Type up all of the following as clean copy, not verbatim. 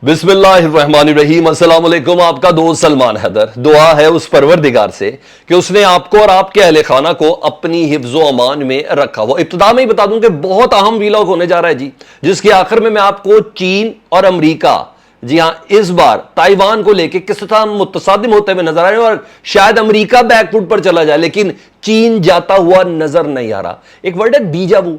बिस्मिल्लाहिर्रहमानिर्रहीम। अस्सलाम वालेकुम। आपका दोस्त सलमान हैदर। दुआ है उस परवरदिगार से कि उसने आपको और आपके अहले खाना को अपनी हिफ्ज़ो अमान में रखा हो। इब्तिदा में ही बता दूं कि बहुत अहम वीलॉग होने जा रहा है जी, जिसके आखिर में मैं आपको चीन और अमेरिका, जी हां, इस बार ताइवान को लेकर किस तरह मुतसादिम होते हुए नजर आ रहे हैं और शायद अमेरिका बैकफुट पर चला जाए लेकिन चीन जाता हुआ नजर नहीं आ रहा। एक वर्ड है डीजावू।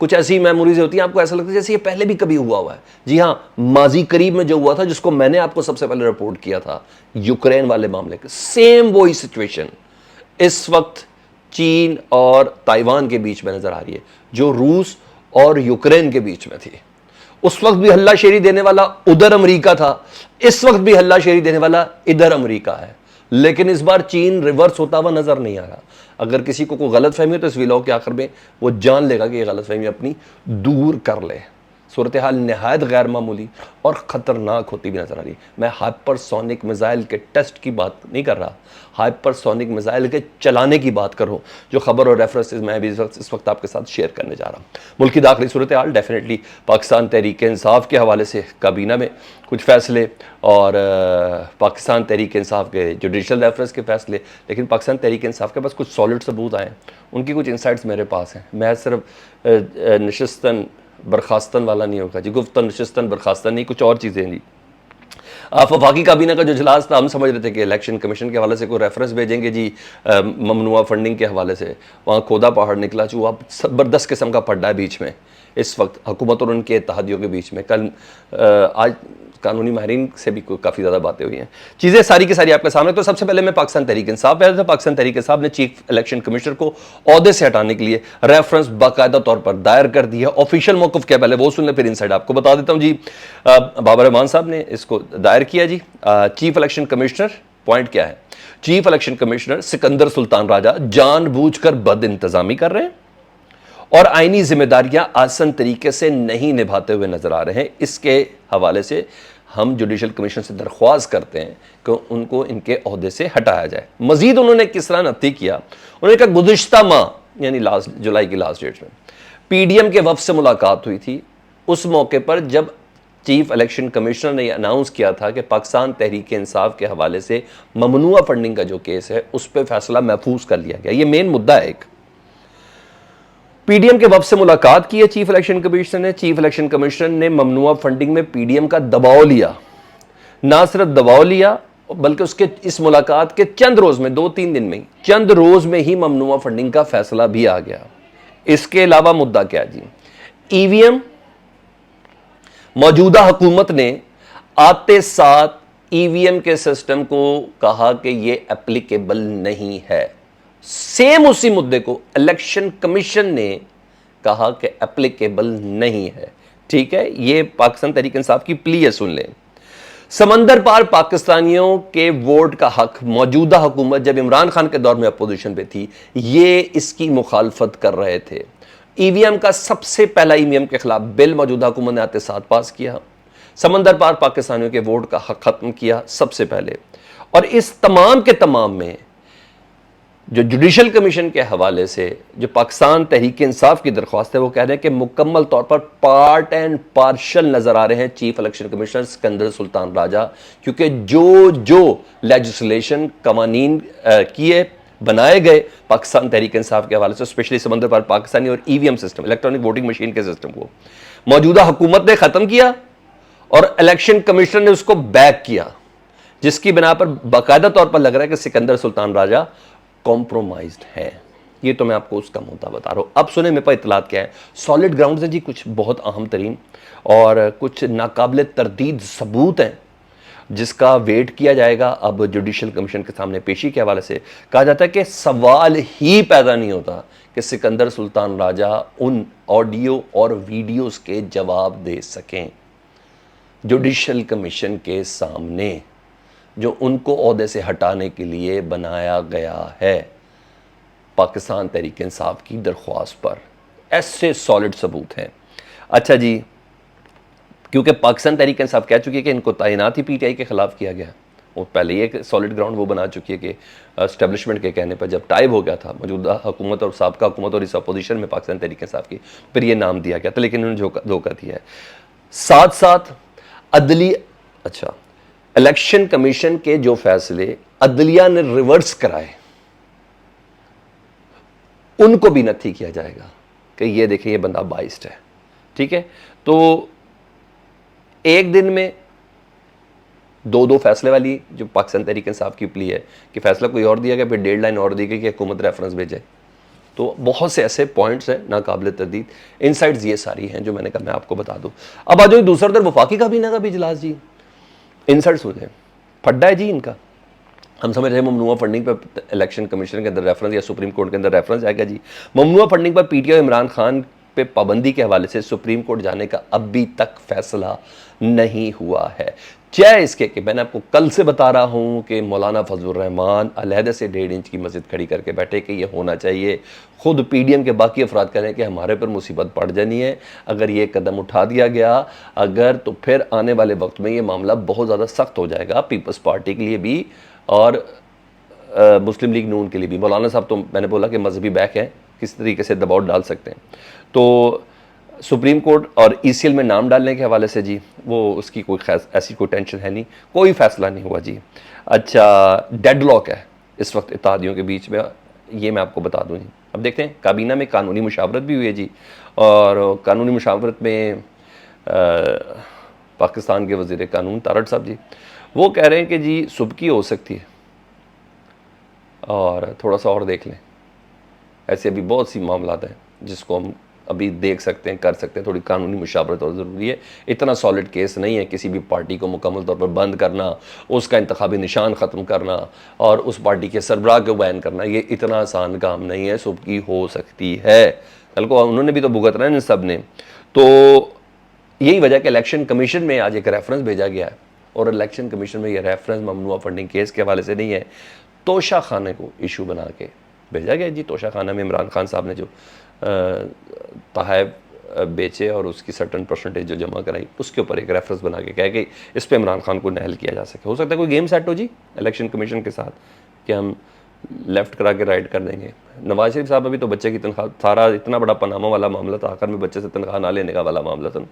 कुछ ऐसी मेमोरीज होती हैं, आपको ऐसा लगता है जैसे ये पहले भी कभी हुआ है। जी हां, माजी करीब में जो हुआ था, जिसको मैंने आपको सबसे पहले रिपोर्ट किया था, यूक्रेन वाले मामले के, सेम वही सिचुएशन इस वक्त चीन और ताइवान के बीच में नजर आ रही है, जो रूस और यूक्रेन के बीच में थी। उस वक्त भी हल्लाशेरी देने वाला उधर अमेरिका था, इस वक्त भी हल्लाशेरी देने वाला इधर अमेरिका है। लेकिन इस बार चीन रिवर्स होता हुआ नजर नहीं आ रहा। अगर किसी को कोई गलत फहमी हो तो इस वीलॉग के आखिर में वो जान लेगा कि ये गलत फहमी अपनी दूर कर ले। सूरत हाल नहायत गैर मामूली और ख़तरनाक होती भी नजर आ रही। मैं हाइपरसोनिक मिसाइल के टेस्ट की बात नहीं कर रहा, हाइपरसोनिक मिसाइल के चलाने की बात कर रहा हूँ, जो खबर और रेफरेंसेस मैं भी इस वक्त आपके साथ शेयर करने जा रहा हूँ। मुल्क की दाखिली सूरत हाल डेफिनेटली पाकिस्तान तहरीक इंसाफ के हवाले से काबीना में कुछ फैसले और पाकिस्तान तहरीक इंसाफ के जुडिशल रेफरेंस के फैसले, लेकिन पाकिस्तान तहरीक इंसाफ के पास कुछ सॉलिड सबूत आए, उनकी कुछ इंसाइट्स मेरे पास हैं। मैं सिर्फ नशिस्तन बर्खास्तन वाला नहीं होगा जी, गुफ्तन नशिस्तन बर्खास्तन नहीं, कुछ और चीज़ें जी। वफाकी काबीना का जो इजलास था, हम समझ रहे थे कि इलेक्शन कमीशन के हवाले से कोई रेफरेंस भेजेंगे जी, ममनुआ फंडिंग के हवाले से। वहाँ खोदा पहाड़ निकला, जो अब ज़बरदस्त किस्म का पड्डा है बीच में इस वक्त हुकूमत और उनके इत्तेहादियों के बीच में। कल आज कानूनी माहिरीन से भी काफ़ी ज़्यादा बातें हुई हैं, चीज़ें सारी की सारी आपके सामने। तो सबसे पहले मैं पाकिस्तान तहरीक इंसाफ पे आया था। पाकिस्तान तहरीक इंसाफ ने चीफ इलेक्शन कमिश्नर को ओहदे से हटाने के लिए रेफरेंस बाकायदा तौर पर दायर कर दी है। ऑफिशियल मौक़िफ़ क्या, पहले वो सुन ले, फिर इनसाइड आपको बता देता हूँ जी। बाबर रहमान साहब ने इसको दायर किया जी। चीफ इलेक्शन कमिश्नर, पॉइंट क्या है, chief election commissioner Sikandar Sultan Raja जानबूझकर बद इंतजामी कर रहे हैं और आईनी जिम्मेदारियां आसान तरीके से नहीं निभाते हुए नजर आ रहे हैं। इसके हवाले से हम जुडिशल कमीशन से दरख्वास्त करते हैं कि उनको इनके ओहदे से हटाया जाए। मजीद उन्होंने किस तरह नत्ती किया, उन्होंने कहा गुज़िश्ता माह यानी लास्ट जुलाई की लास्ट डेट में पीडीएम के वफ़द से मुलाकात हुई थी। उस मौके पर जब चीफ इलेक्शन कमिश्नर ने अनाउंस किया था कि पाकिस्तान तहरीक इंसाफ के हवाले से ममनुआ फंडिंग का जो केस है उस पर फैसला महफूज कर लिया गया। ये मेन मुद्दा है। एक पीडीएम के वफ़द से मुलाकात की है चीफ इलेक्शन कमिश्नर ने। चीफ इलेक्शन कमिश्नर ने ममनुआ फंडिंग में पीडीएम का दबाव लिया, ना सिर्फ दबाव लिया बल्कि उसके इस मुलाकात के चंद रोज में, 2-3 दिन में, चंद रोज में ही ममनुआ फंडिंग का फैसला भी आ गया। इसके अलावा मुद्दा क्या जी, ईवीएम मौजूदा हुकूमत ने आते साथ ईवीएम के सिस्टम को कहा कि ये एप्लीकेबल नहीं है। सेम उसी मुद्दे को इलेक्शन कमीशन ने कहा कि एप्लीकेबल नहीं है। ठीक है, ये पाकिस्तान तहरीक इंसाफ की प्ली है, सुन लें। समंदर पार पाकिस्तानियों के वोट का हक मौजूदा हुकूमत जब इमरान खान के दौर में अपोजिशन पे थी, ये इसकी मुखालफत कर रहे थे। ईवीएम का सबसे पहला ईवीएम के खिलाफ बिल मौजूदा हुकूमत ने आते साथ पास किया। समंदर पार पाकिस्तानियों के वोट का हक खत्म किया सबसे पहले। और इस तमाम के तमाम में जो जुडिशल कमीशन के हवाले से जो पाकिस्तान तहरीक इंसाफ की दरख्वास्त है, वो कह रहे हैं कि मुकम्मल तौर पर पार्ट एंड पार्शल नजर आ रहे हैं chief election commissioner Sikandar Sultan Raja, क्योंकि जो जो लेजिस्लेशन कवानीन किए बनाए गए पाकिस्तान तहरीक इंसाफ के हवाले से, स्पेशली समंदर पार पाकिस्तानी और EVM system, electronic voting machine के सिस्टम को मौजूदा हुकूमत ने खत्म किया और इलेक्शन कमिश्नर ने उसको बैक किया, जिसकी बिना पर बाकायदा तौर पर लग रहा है कि सिकंदर सुल्तान राजा कॉम्प्रोमाइज्ड है। ये तो मैं आपको उसका मुद्दा बता रहा हूं। अब सुने मेरे पास इतलात क्या है, सॉलिड ग्राउंड है जी, कुछ बहुत अहम तरीन और कुछ नाकाबिल तरदीद सबूत हैं जिसका वेट किया जाएगा अब जुडिशल कमीशन के सामने पेशी के हवाले से। कहा जाता है कि सवाल ही पैदा नहीं होता कि सिकंदर सुल्तान राजा उन ऑडियो और वीडियोस के जवाब दे सकें जुडिशल कमीशन के सामने, जो उनको ओहदे से हटाने के लिए बनाया गया है पाकिस्तान तहरीक इंसाफ की दरख्वास्त पर। ऐसे सॉलिड सबूत हैं। अच्छा जी, क्योंकि पाकिस्तान तहरीक इंसाफ कह चुकी है कि इनको तैनात ही पीटीआई के खिलाफ किया गया, वो पहले ही एक सॉलिड ग्राउंड वो बना चुकी है कि एस्टेब्लिशमेंट के कहने पर जब टाइप हो गया था मौजूदा हुकूमत और साबका हुकूमत और इस अपोजिशन में पाकिस्तान तहरीक इंसाफ की, फिर ये नाम दिया गया था, लेकिन उन्होंने धोखा दिया है। साथ साथ अदली अच्छा, इलेक्शन कमीशन के जो फैसले अदलिया ने रिवर्स कराए उनको भी नथी किया जाएगा कि ये देखिए ये बंदा बाइस्ड है। ठीक है, तो एक दिन में दो दो फैसले वाली जो पाकिस्तान तहरीक इंसाफ की प्ली है कि फैसला कोई और दिया गया, फिर डेडलाइन और दी गई कि हुकूमत रेफरेंस भेजे। तो बहुत से ऐसे पॉइंट्स हैं नाकाबिल तरदीद। इनसाइट्स ये सारी हैं जो मैंने कहा मैं आपको बता दूं। अब आ जाओ दूसरा उधर वफाकी काबीना का भी इजलास जी। इनसाइट्स हो जाए, फड्डा है जी इनका। हम समझ रहे हैं ममनुआ फंडिंग पर इलेक्शन कमीशन के अंदर रेफरेंस या सुप्रीम कोर्ट के अंदर रेफरेंस आएगा जी। ममनुआ फंडिंग पर पीटीआई इमरान खान पे पाबंदी के हवाले से सुप्रीम कोर्ट जाने का अभी तक फैसला नहीं हुआ है। चाहे इसके कि मैंने आपको कल से बता रहा हूं कि मौलाना फजलुर रहमान अलहदे से 1.5 इंच की मस्जिद खड़ी करके बैठे कि ये होना चाहिए। खुद पीडीएम के बाकी अफराद कह रहे हैं कि हमारे पर मुसीबत पड़ जानी है अगर ये कदम उठा दिया गया, अगर तो फिर आने वाले वक्त में ये मामला बहुत ज़्यादा सख्त हो जाएगा पीपल्स पार्टी के लिए भी और मुस्लिम लीग नून के लिए भी। मौलाना साहब तो मैंने बोला कि मजहबी बैक है, किस तरीके से दबाव डाल सकते हैं। तो सुप्रीम कोर्ट और ईसीएल में नाम डालने के हवाले से जी वो उसकी कोई ऐसी कोई टेंशन है नहीं, कोई फैसला नहीं हुआ जी। अच्छा, डेडलॉक है इस वक्त इत्तेहादियों के बीच में, ये मैं आपको बता दूँ। अब देखते हैं काबीना में कानूनी मुशावरत भी हुई है जी, और कानूनी मुशावरत में पाकिस्तान के वज़ीर कानून तारड़ साहब जी वो कह रहे हैं कि जी सुबकी हो सकती है और थोड़ा सा और देख लें। ऐसे अभी बहुत सी मामलात हैं जिसको हम अभी देख सकते हैं, कर सकते हैं। थोड़ी कानूनी मुशावरत और ज़रूरी है। इतना सॉलिड केस नहीं है किसी भी पार्टी को मुकम्मल तौर पर बंद करना, उसका इंतखाबी निशान ख़त्म करना और उस पार्टी के सरबराह को बैन करना, ये इतना आसान काम नहीं है। सुबकी हो सकती है, कल को उन्होंने भी तो भुगतना है इन सब ने। तो यही वजह कि इलेक्शन कमीशन में आज एक रेफरेंस भेजा गया है और इलेक्शन कमीशन में ये रेफरेंस ममनुआ फंडिंग केस के हवाले से नहीं है, तोशा खाने को इशू बना के भेजा गया जी। तोशा खाना में इमरान खान साहब ने जो तहफ़ बेचे और उसकी सर्टन परसेंटेज जो जमा कराई उसके ऊपर एक रेफरेंस बना के कहा कि इस पे इमरान खान को नहल किया जा सके। हो सकता है कोई गेम सेट हो जी इलेक्शन कमीशन के साथ कि हम लेफ्ट करा के राइट कर देंगे। नवाज शरीफ साहब अभी तो बच्चे की तनख्वाह, सारा इतना बड़ा पनामा वाला मामला था, आखिर में बच्चे से तनख्वाह ना लेने का वाला मामला था,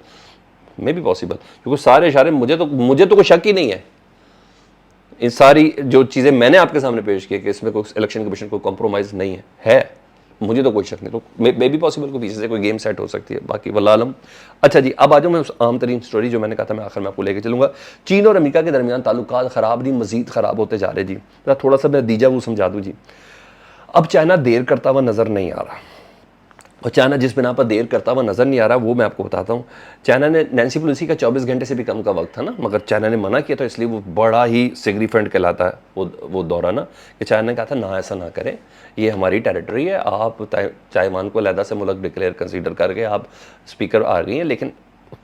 मे भी पॉसिबल, क्योंकि सारे इशारे मुझे तो कोई शक ही नहीं है। इन सारी जो चीज़ें मैंने आपके सामने पेश की कि इसमें कोई इलेक्शन कमीशन को कॉम्प्रोमाइज़ नहीं है, मुझे तो कोई शक नहीं। तो मे भी पॉसिबल को पीछे से कोई गेम सेट हो सकती है, बाकी वल्लाह आलम। अच्छा जी, अब आ जाऊँ मैं उस आम तरीन स्टोरी जो मैंने कहा था मैं आखिर में आपको लेके चलूँगा। चीन और अमेरिका के दरमियान ताल्लुकात ख़राब नहीं, मज़ीद ख़राब होते जा रहे जी। थोड़ा सा मैं दीजा वो समझा दूँ जी। अब चाइना देर करता हुआ नज़र नहीं आ रहा, और चाइना जिस बिना पर देर करता हुआ नज़र नहीं आ रहा वो मैं आपको बताता हूँ। चाइना ने नैन्सी पेलोसी का 24 घंटे से भी कम का वक्त था ना, मगर चाइना ने मना किया, तो इसलिए वो बड़ा ही सिग्निफिकेंट कहलाता है वो दौरा ना, कि चाइना ने कहा था ना ऐसा ना करें, ये हमारी टेरिटरी है, आप ताइवान को अलहदा से मुल्क डिक्लेयर कंसीडर करके आप स्पीकर आ रही हैं, लेकिन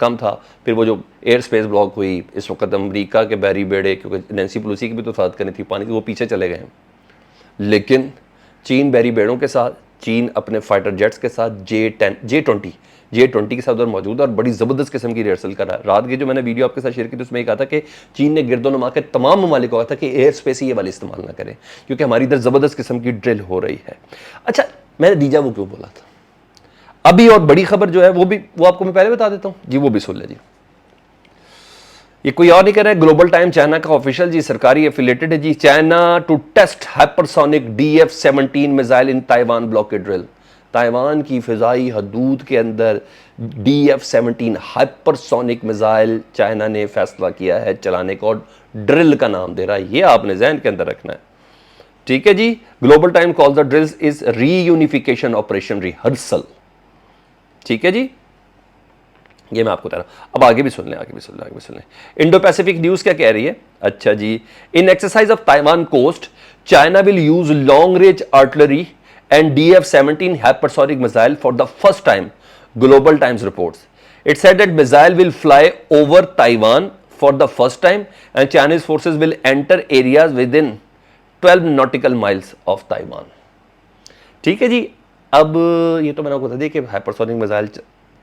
कम था। फिर वो जो एयर स्पेस ब्लॉक हुई, इस वक्त अमरीका के बैरी बेड़े, क्योंकि नैन्सी पेलोसी की भी तो हिफाजत करनी थी पानी, वो पीछे चले गए हैं। लेकिन चीन बैरी बेड़ों के साथ, चीन अपने फाइटर जेट्स के साथ J-20 के साथ उधर मौजूद है और बड़ी ज़बरदस्त किस्म की रिहर्सल कर रहा है। रात की जो मैंने वीडियो आपके साथ शेयर की तो उसमें कहा था कि चीन ने गिरदोनुमा के तमाम ममालिक को कहा था कि एयर स्पेस ही ये वाली इस्तेमाल ना करें, क्योंकि हमारी इधर ज़बरदस्त किस्म की ड्रिल हो रही है। अच्छा, मैंने दीजा वो क्यों बोला था अभी, और बड़ी खबर जो है वो आपको मैं पहले बता देता हूँ जी, वो भी सुन ले जी। ये कोई और नहीं कर रहा है, ग्लोबल टाइम चाइना का ऑफिशियल जी, सरकारी एफिलेटेड है जी। China to test hypersonic DF-17 missile in Taiwan blockade drill. Taiwan की फिजाई हदूद के अंदर DF-17 हाइपरसोनिक मिसाइल चाइना ने फैसला किया है चलाने को, और ड्रिल का नाम दे रहा है, ये आपने जहन के अंदर रखना है, ठीक है जी। Global Time call the drills is reunification operation rehearsal, ठीक है जी। ये मैं आपको बता रहा हूं। अब आगे भी सुन लें। इंडो पैसिफिक न्यूज क्या कह रही है। अच्छा जी, in exercise of Taiwan coast China will use long range artillery and DF-17 hypersonic missile for the first time, Global Times reports. It said that missile will fly over Taiwan for the first time and Chinese forces will enter areas within 12 nautical miles of Taiwan. ठीक है जी। अब ये तो मैंने आपको बता दिया कि हाइपरसोनिक मिसाइल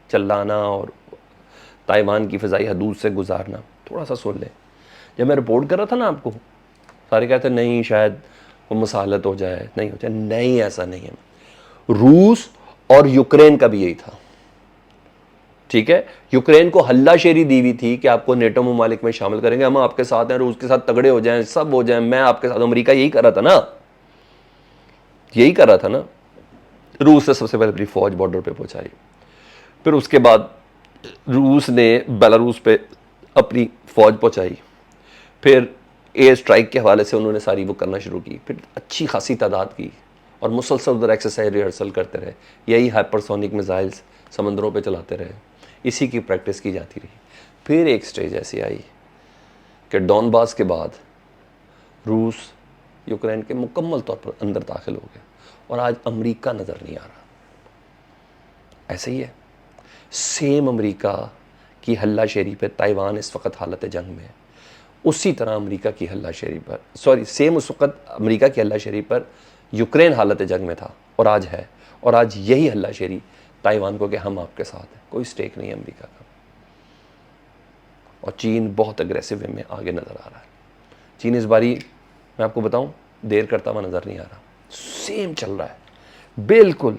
चलाना और ताइवान की फ़िज़ाई हदूद से गुजारना, थोड़ा सा सुन लें। जब मैं रिपोर्ट कर रहा था ना आपको, सारे कहते हैं नहीं शायद वो मसालत हो जाए, नहीं हो जाए, नहीं ऐसा नहीं है। रूस और यूक्रेन का भी यही था। ठीक है, यूक्रेन को हल्लाशेरी दी हुई थी कि आपको नेटो ममालिक में शामिल करेंगे, हम आपके साथ हैं, रूस के साथ तगड़े हो जाएं, सब हो जाएं, मैं आपके साथ। अमेरिका यही कर रहा था ना, यही कर रहा था ना। रूस ने सबसे पहले अपनी फौज बॉर्डर पे पहुंचाई, फिर उसके बाद रूस ने बेलारूस पे अपनी फौज पहुंचाई, फिर एयर स्ट्राइक के हवाले से उन्होंने सारी वो करना शुरू की, फिर अच्छी खासी तादाद की, और मुसलसल उधर एक्सरसाइज रिहर्सल करते रहे। यही हाइपरसोनिक मिसाइल्स समंदरों पे चलाते रहे, इसी की प्रैक्टिस की जाती रही। फिर एक स्टेज ऐसी आई कि डॉनबास के बाद रूस यूक्रेन के मुकम्मल तौर पर अंदर दाखिल हो गया, और आज अमेरिका नज़र नहीं आ रहा। ऐसे ही है, सेम अमेरिका की हल्लाशेरी पे ताइवान इस वक्त हालत जंग में है, उसी तरह अमेरिका की हल्लाशेरी पर, सॉरी, सेम उस वक्त अमेरिका की हल्लाशेरी पर यूक्रेन हालत जंग में था और आज है, और आज यही हल्लाशेरी ताइवान को कि हम आपके साथ हैं। कोई स्टेक नहीं है अमेरिका का, और चीन बहुत अग्रेसिव वे में आगे नज़र आ रहा है। चीन इस बारी, मैं आपको बताऊं, देर करता हुआ नज़र नहीं आ रहा, सेम चल रहा है बिल्कुल।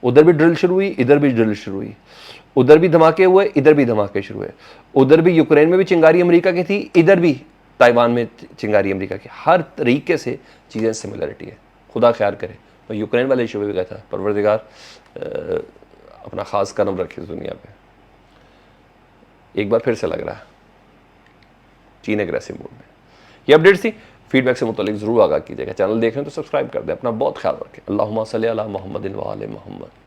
उधर भी ड्रिल शुरू हुई, इधर भी ड्रिल शुरू हुई, उधर भी धमाके हुए, इधर भी धमाके शुरू हुए, उधर भी यूक्रेन में भी चिंगारी अमेरिका की थी, इधर भी ताइवान में चिंगारी अमेरिका की। हर तरीके से चीज़ें सिमिलरिटी है, खुदा ख्याल करे। तो यूक्रेन वाले इशू में भी कहा था, परवरदिगार अपना ख़ास करम रखे इस दुनिया पे। एक बार फिर से लग रहा है चीन एग्रेसिव मूड में। ये अपडेट्स थी, फीडबैक से मुतालिक ज़रूर आगाह कीजिएगा। चैनल देख रहे हैं तो सब्सक्राइब कर दें, अपना बहुत ख्याल रखें। अल्लाहुम्मा सल्ली अला मुहम्मदिन व आले मुहम्मद।